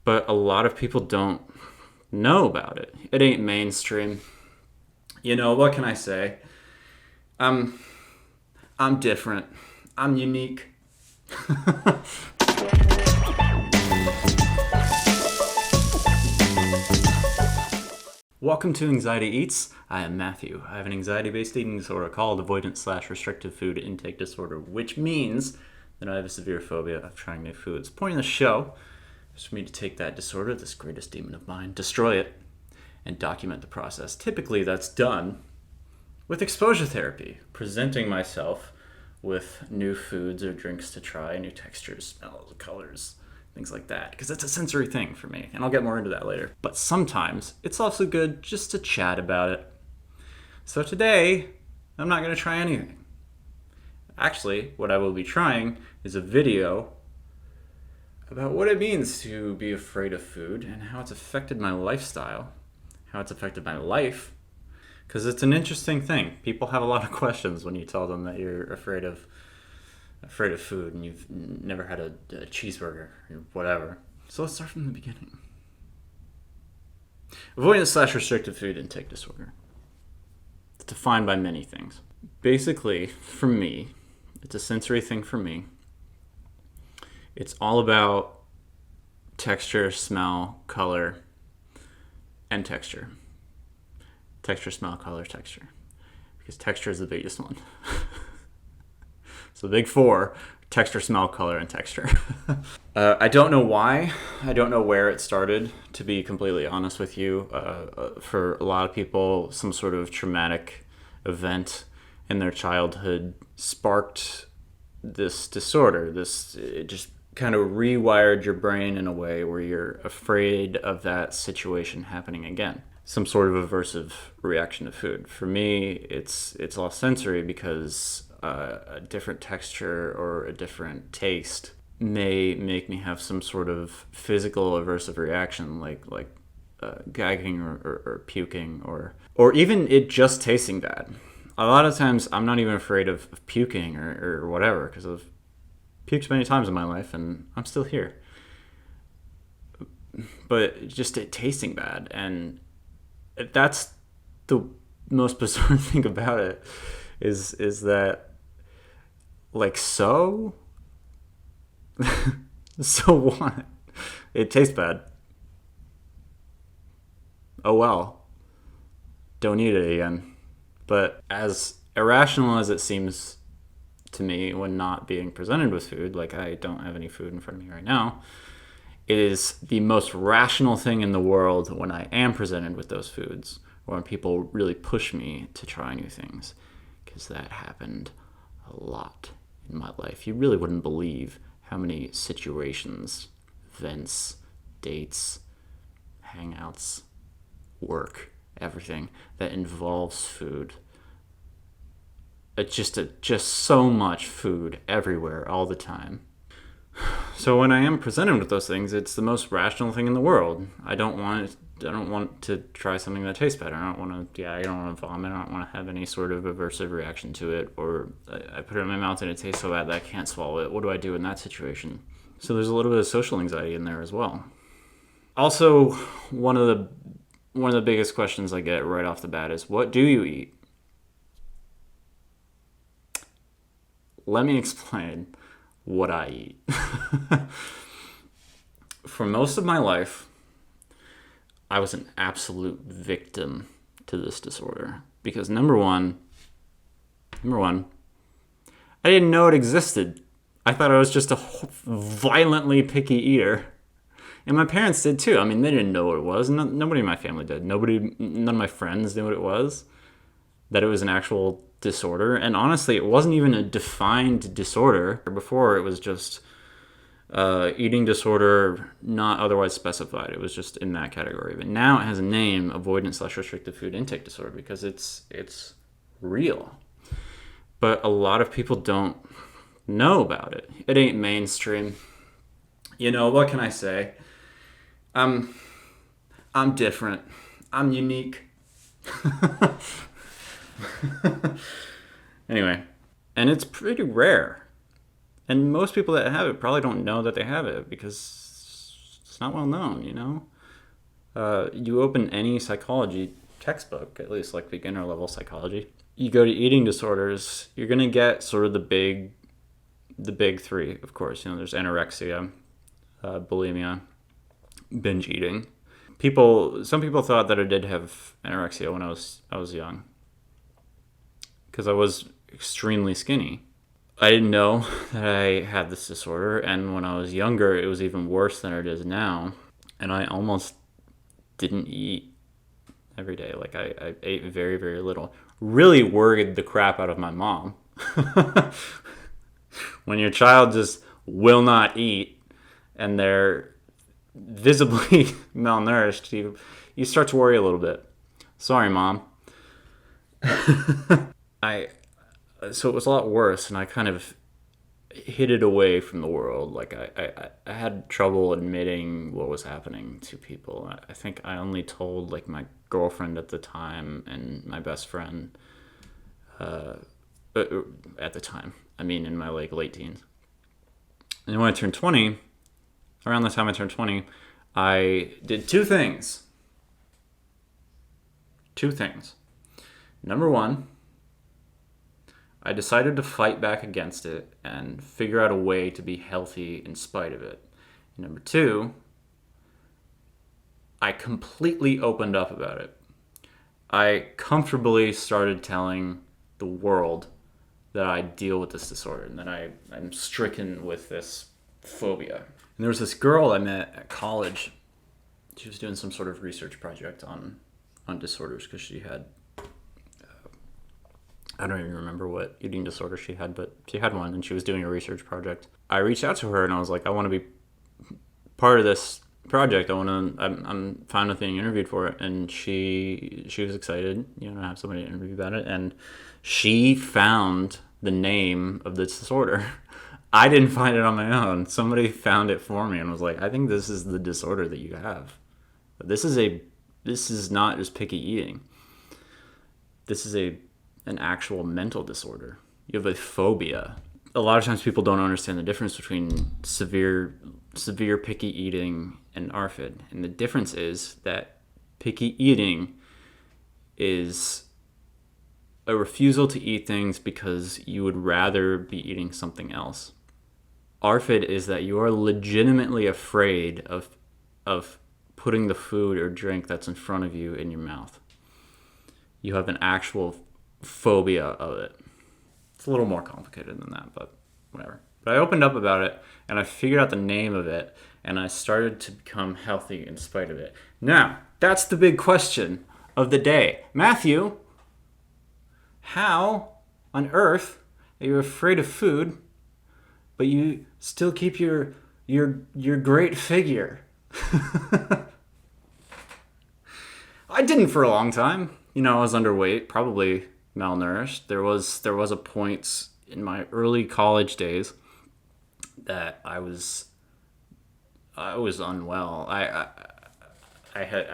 but a lot of people don't know about it. It ain't mainstream. You know, what can I say? I'm different. I'm unique. Welcome to Anxiety Eats. I am Matthew. I have an anxiety-based eating disorder called Avoidant/Restrictive Food Intake Disorder, which means that I have a severe phobia of trying new foods. The point of the show is for me to take that disorder, this greatest demon of mine, destroy it, and document the process. Typically, that's done with exposure therapy, presenting myself with new foods or drinks to try, new textures, smells, colors, things like that, because it's a sensory thing for me, and I'll get more into that later. But sometimes it's also good just to chat about it. So today, I'm not going to try anything. Actually, what I will be trying is a video about what it means to be afraid of food and how it's affected my lifestyle, how it's affected my life, because it's an interesting thing. People have a lot of questions when you tell them that you're afraid of food and you've never had a cheeseburger or whatever. So let's start from the beginning. Avoidant/restrictive food intake disorder. It's defined by many things. Basically, for me, it's a sensory thing for me. It's all about texture, smell, color, and texture. Texture, smell, color, texture. Because texture is the biggest one. So the big four: texture, smell, color, and texture. I don't know why. I don't know where it started, to be completely honest with you. For a lot of people, some sort of traumatic event in their childhood sparked this disorder. It just kind of rewired your brain in a way where you're afraid of that situation happening again. Some sort of aversive reaction to food. For me, it's all sensory because a different texture or a different taste may make me have some sort of physical aversive reaction, like gagging or puking, or even it just tasting bad. A lot of times I'm not even afraid of puking or whatever, because I've puked many times in my life and I'm still here. But just it tasting bad, and that's the most bizarre thing about it is that, like, so what? It tastes bad. Oh well. Don't eat it again. But as irrational as it seems to me when not being presented with food, like I don't have any food in front of me right now, it is the most rational thing in the world when I am presented with those foods, or when people really push me to try new things, because that happened a lot in my life. You really wouldn't believe how many situations, events, dates, hangouts, work, everything that involves food. It's just so much food everywhere all the time. So when I am presented with those things, it's the most rational thing in the world. I don't want to try something that tastes better. I don't want to vomit. I don't want to have any sort of aversive reaction to it, or I put it in my mouth and it tastes so bad that I can't swallow it. What do I do in that situation? So there's a little bit of social anxiety in there as well. Also, one of the biggest questions I get right off the bat is, what do you eat? Let me explain what I eat. For most of my life, I was an absolute victim to this disorder because number one, I didn't know it existed. I thought I was just a violently picky eater. And my parents did too. I mean, they didn't know what it was. Nobody in my family did. None of my friends knew what it was, that it was an actual disorder. And honestly, it wasn't even a defined disorder. Before, it was just eating disorder, not otherwise specified. It was just in that category. But now it has a name, Avoidant/Restrictive Food Intake Disorder, because it's real. But a lot of people don't know about it. It ain't mainstream. You know, what can I say? I'm different. I'm unique. Anyway, and it's pretty rare. And most people that have it probably don't know that they have it because It's not well known, you know? You open any psychology textbook, at least like beginner level psychology, you go to eating disorders, you're going to get sort of the big three, of course. You know, there's anorexia, bulimia, binge eating. Some people thought that I did have anorexia when I was young, because I was extremely skinny. I didn't know that I had this disorder, and when I was younger, it was even worse than it is now. And I almost didn't eat every day. Like, I ate very, very little. Really worried the crap out of my mom. When your child just will not eat and they're visibly malnourished, you start to worry a little bit. Sorry, Mom. So it was a lot worse, and I kind of hid it away from the world. Like, I had trouble admitting what was happening to people. I think I only told like my girlfriend at the time and my best friend at the time. I mean, in my like late teens. And when I turned 20, around the time I turned 20, I did two things. Number one, I decided to fight back against it and figure out a way to be healthy in spite of it. Number two, I completely opened up about it. I comfortably started telling the world that I deal with this disorder and that I'm stricken with this phobia. And there was this girl I met at college. She was doing some sort of research project on disorders, because she had, I don't even remember what eating disorder she had, but she had one, and she was doing a research project. I reached out to her and I was like, I want to be part of this project. I'm fine with being interviewed for it. And she was excited, you know, to have somebody interview about it. And she found the name of this disorder. I didn't find it on my own. Somebody found it for me and was like, I think this is the disorder that you have. This is not just picky eating. This is an actual mental disorder. You have a phobia. A lot of times people don't understand the difference between severe picky eating and ARFID. And the difference is that picky eating is a refusal to eat things because you would rather be eating something else. ARFID is that you are legitimately afraid of putting the food or drink that's in front of you in your mouth. You have an actual phobia of it. It's a little more complicated than that, but whatever. But I opened up about it, and I figured out the name of it, and I started to become healthy in spite of it. Now, that's the big question of the day. Matthew, how on earth are you afraid of food, but you still keep your great figure? I didn't for a long time. You know, I was underweight, probably malnourished. There was a point in my early college days that I was unwell. I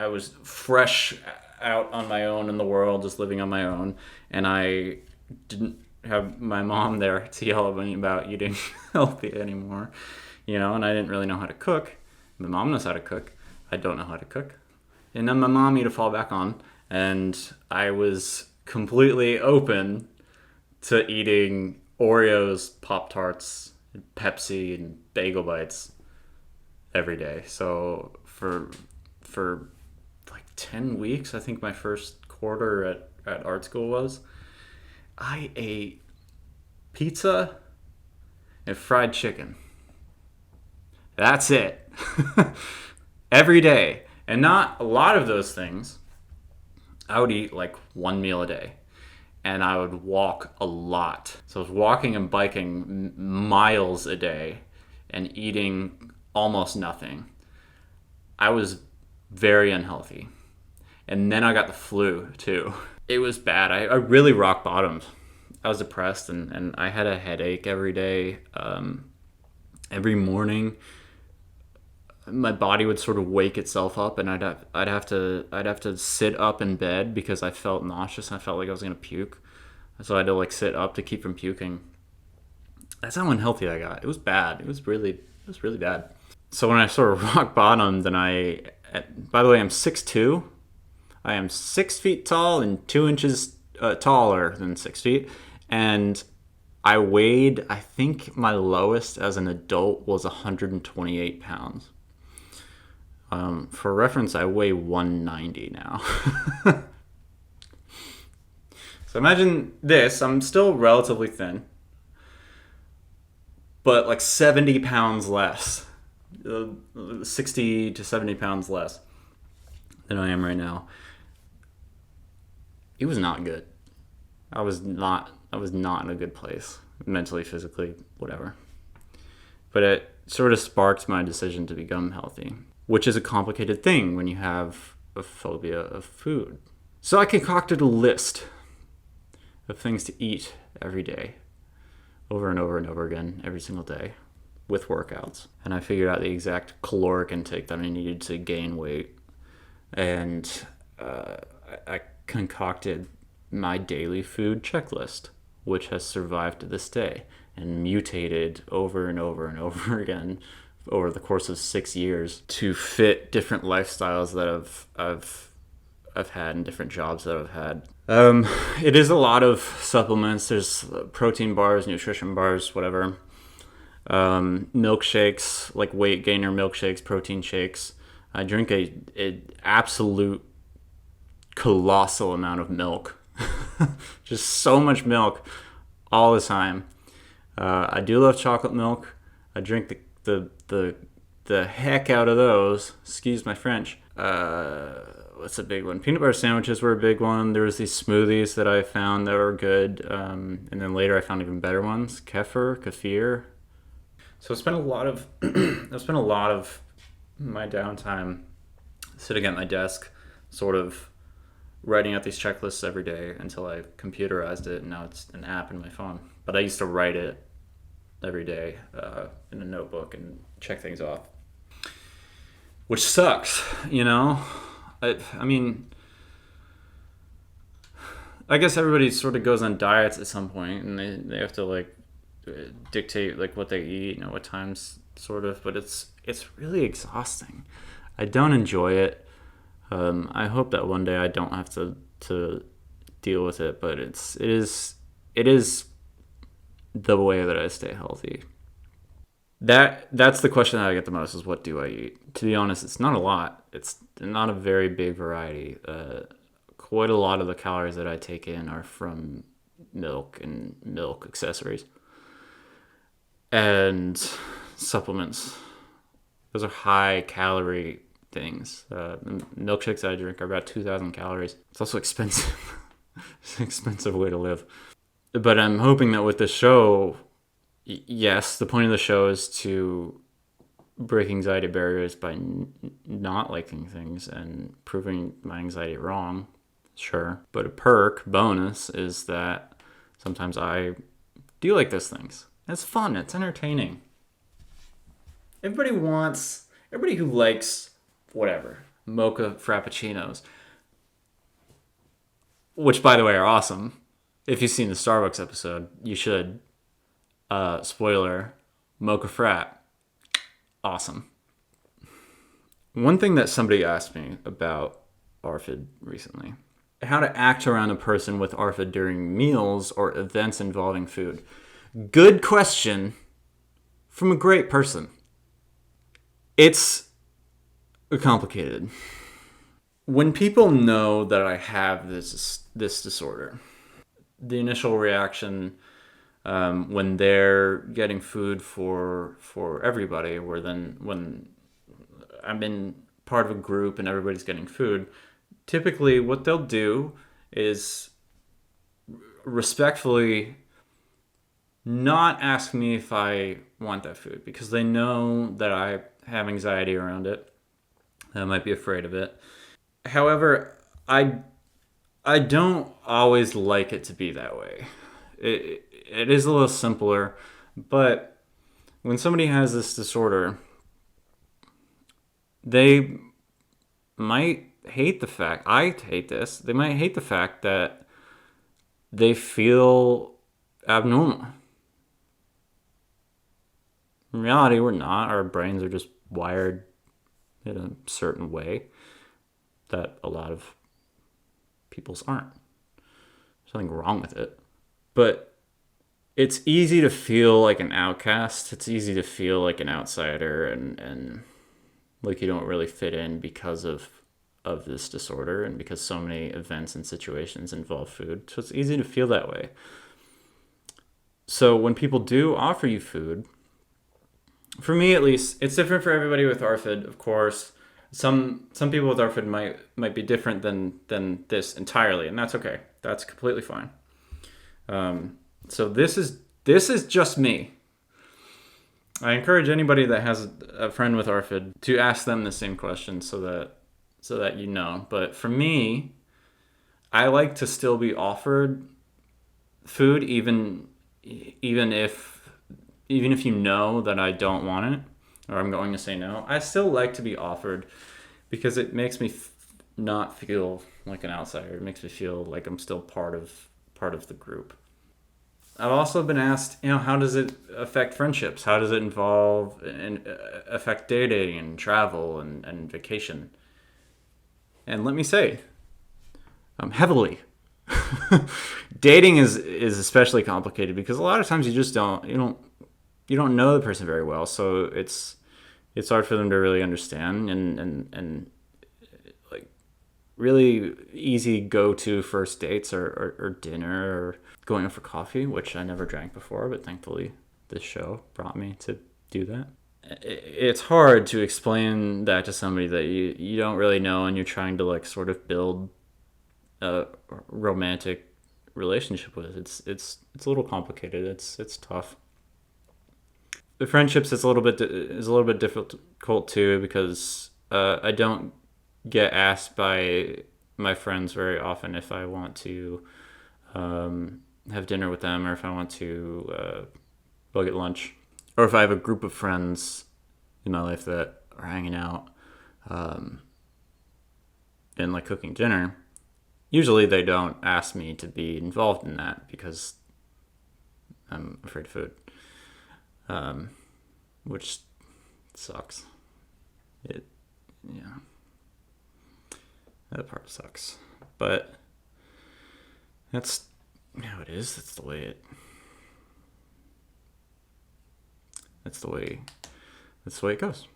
was fresh out on my own in the world, just living on my own, and I didn't have my mom there to yell at me about eating healthy anymore, you know, and I didn't really know how to cook. My mom knows how to cook. I don't know how to cook. And then my mom to fall back on, and I was completely open to eating Oreos, Pop-Tarts, Pepsi, and bagel bites every day. So for like 10 weeks, I think my first quarter at art school was, I ate pizza and fried chicken. That's it. Every day. And not a lot of those things. I would eat like one meal a day. And I would walk a lot. So I was walking and biking miles a day and eating almost nothing. I was very unhealthy. And then I got the flu too. It was bad. I really rock bottomed. I was depressed and I had a headache every day. Every morning, my body would sort of wake itself up, and I'd have to sit up in bed because I felt nauseous. I felt like I was gonna puke, so I had to like sit up to keep from puking. That's how unhealthy I got. It was bad. It was really bad. So when I sort of rock bottom, then by the way, I'm 6'2". I am 6 feet tall and 2 inches taller than 6 feet. And I weighed, I think my lowest as an adult was 128 pounds. For reference, I weigh 190 now. So imagine this. I'm still relatively thin, but like 70 pounds less. 60 to 70 pounds less than I am right now. It was not good. I was not in a good place, mentally, physically, whatever. But it sort of sparked my decision to become healthy, which is a complicated thing when you have a phobia of food. So I concocted a list of things to eat every day, over and over and over again, every single day, with workouts. And I figured out the exact caloric intake that I needed to gain weight. And I concocted my daily food checklist, which has survived to this day and mutated over and over and over again over the course of 6 years to fit different lifestyles that I've had and different jobs that I've had. It is a lot of supplements. There's protein bars, nutrition bars, whatever. Milkshakes, like weight gainer milkshakes, protein shakes. I drink a absolute colossal amount of milk. Just so much milk all the time. I do love chocolate milk. I drink the heck out of those. Excuse my French. What's a big one? Peanut butter sandwiches were a big one. There was these smoothies that I found that were good. And then later I found even better ones. Kefir. So I spent a lot of my downtime sitting at my desk, sort of writing out these checklists every day until I computerized it, and now it's an app in my phone. But I used to write it every day in a notebook and check things off, which sucks, you know? I mean, I guess everybody sort of goes on diets at some point, and they have to like dictate like what they eat and at what times, sort of. But it's really exhausting. I don't enjoy it. I hope that one day I don't have to deal with it, but it is the way that I stay healthy. That's the question that I get the most, is what do I eat? To be honest, it's not a lot. It's not a very big variety. Quite a lot of the calories that I take in are from milk and milk accessories and supplements. Those are high calorie things. Milkshakes that I drink are about 2,000 calories. It's also expensive. It's an expensive way to live. But I'm hoping that with the show, yes, the point of the show is to break anxiety barriers by not liking things and proving my anxiety wrong. Sure. But a bonus, is that sometimes I do like those things. It's fun. It's entertaining. Everybody who likes whatever, mocha frappuccinos, which by the way are awesome. If you've seen the Starbucks episode, you should. Spoiler, mocha frat, awesome. One thing that somebody asked me about ARFID recently, how to act around a person with ARFID during meals or events involving food. Good question from a great person. It's complicated. When people know that I have this disorder, the initial reaction when they're getting food for everybody, when I'm in part of a group and everybody's getting food, typically what they'll do is respectfully not ask me if I want that food, because they know that I have anxiety around it. I might be afraid of it. However, I don't always like it to be that way. It is a little simpler, but when somebody has this disorder, they might hate the fact, I hate this, they might hate the fact that they feel abnormal. In reality, we're not. Our brains are just wired in a certain way that a lot of people's aren't. There's nothing wrong with it. But it's easy to feel like an outcast. It's easy to feel like an outsider and like you don't really fit in because of this disorder and because so many events and situations involve food. So it's easy to feel that way. So when people do offer you food, for me at least, it's different for everybody with ARFID, of course. Some people with ARFID might be different than this entirely, and that's okay. That's completely fine. So this is just me. I encourage anybody that has a friend with ARFID to ask them the same question so that you know. But for me, I like to still be offered food even if you know that I don't want it or I'm going to say no. I still like to be offered because it makes me not feel like an outsider. It makes me feel like I'm still part of the group. I've also been asked, how does it affect friendships? How does it involve and affect dating and travel and vacation? And let me say, heavily. Dating is especially complicated because a lot of times you just don't know the person very well, so it's hard for them to really understand and like really easy go-to first dates or dinner or going out for coffee, which I never drank before, but thankfully this show brought me to do that. It's hard to explain that to somebody that you don't really know and you're trying to like sort of build a romantic relationship with. It's a little complicated. It's tough. The friendships is a little bit difficult too because I don't get asked by my friends very often if I want to have dinner with them or if I want to go get lunch, or if I have a group of friends in my life that are hanging out and like cooking dinner. Usually they don't ask me to be involved in that because I'm afraid of food, which sucks. That part sucks. But that's how it is. That's the way it goes.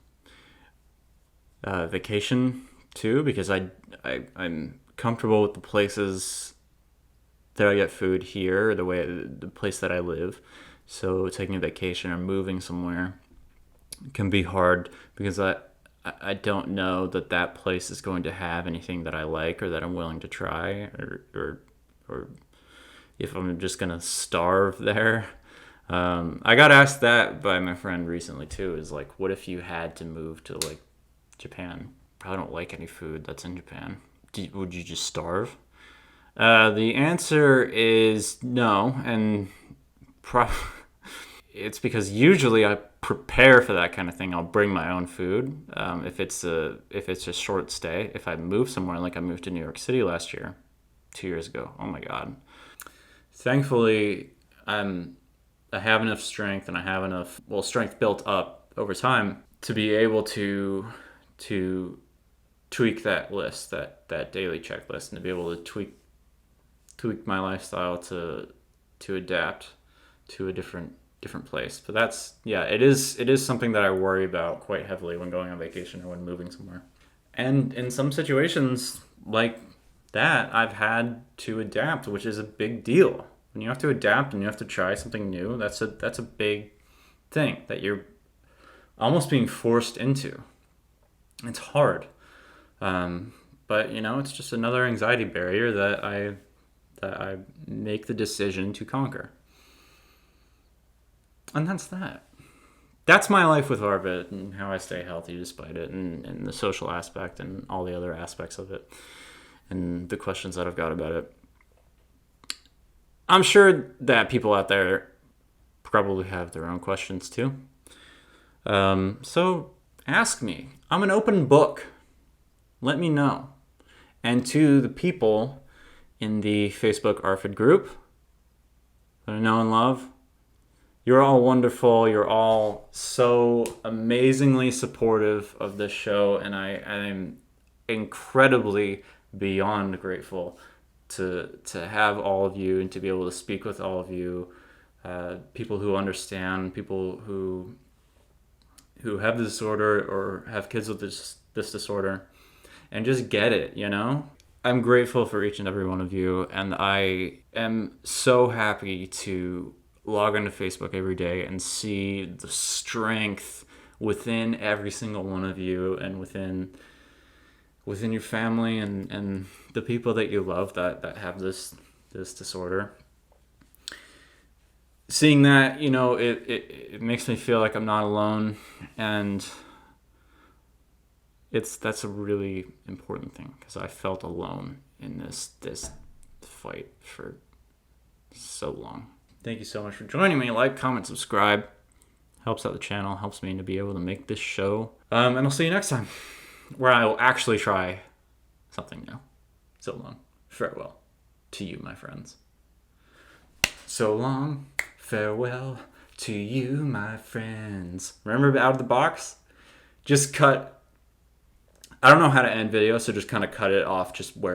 Vacation too, because I'm comfortable with the places that I get food here, the place that I live. So taking a vacation or moving somewhere can be hard because I don't know that place is going to have anything that I like or that I'm willing to try or if I'm just gonna starve there. I got asked that by my friend recently too. Is like, what if you had to move to like Japan? Probably don't like any food that's in Japan. Would you just starve? The answer is no, and it's because usually I prepare for that kind of thing. I'll bring my own food if it's a short stay. If I move somewhere, like I moved to New York City last year, 2 years ago. Oh my God! Thankfully, I have enough strength, and I have enough strength built up over time to be able to tweak that list, that daily checklist, and to be able to tweak my lifestyle to adapt to a different place. But it is something that I worry about quite heavily when going on vacation or when moving somewhere. And in some situations like that, I've had to adapt, which is a big deal. When you have to adapt and you have to try something new, that's a big thing that you're almost being forced into. It's hard. But it's just another anxiety barrier that I make the decision to conquer. And that's that. That's my life with ARFID and how I stay healthy despite it, and the social aspect and all the other aspects of it and the questions that I've got about it. I'm sure that people out there probably have their own questions too. So ask me. I'm an open book. Let me know. And to the people in the Facebook ARFID group that I know and love, You're all wonderful. You're all so amazingly supportive of this show, and I'm incredibly beyond grateful to have all of you and to be able to speak with all of you, people who understand, people who have the disorder or have kids with this disorder, and just get it, you know? I'm grateful for each and every one of you, and I am so happy to log onto Facebook every day and see the strength within every single one of you, and within your family, and the people that you love that have this disorder. Seeing that, you know, it makes me feel like I'm not alone, and that's a really important thing, because I felt alone in this fight for so long. Thank you so much for joining me. Like, comment, subscribe. Helps out the channel, helps me to be able to make this show. And I'll see you next time, where I will actually try something new. So long. Farewell to you, my friends. So long. Farewell to you, my friends. Remember Out of the Box? Just cut. I don't know how to end videos, so just kind of cut it off just where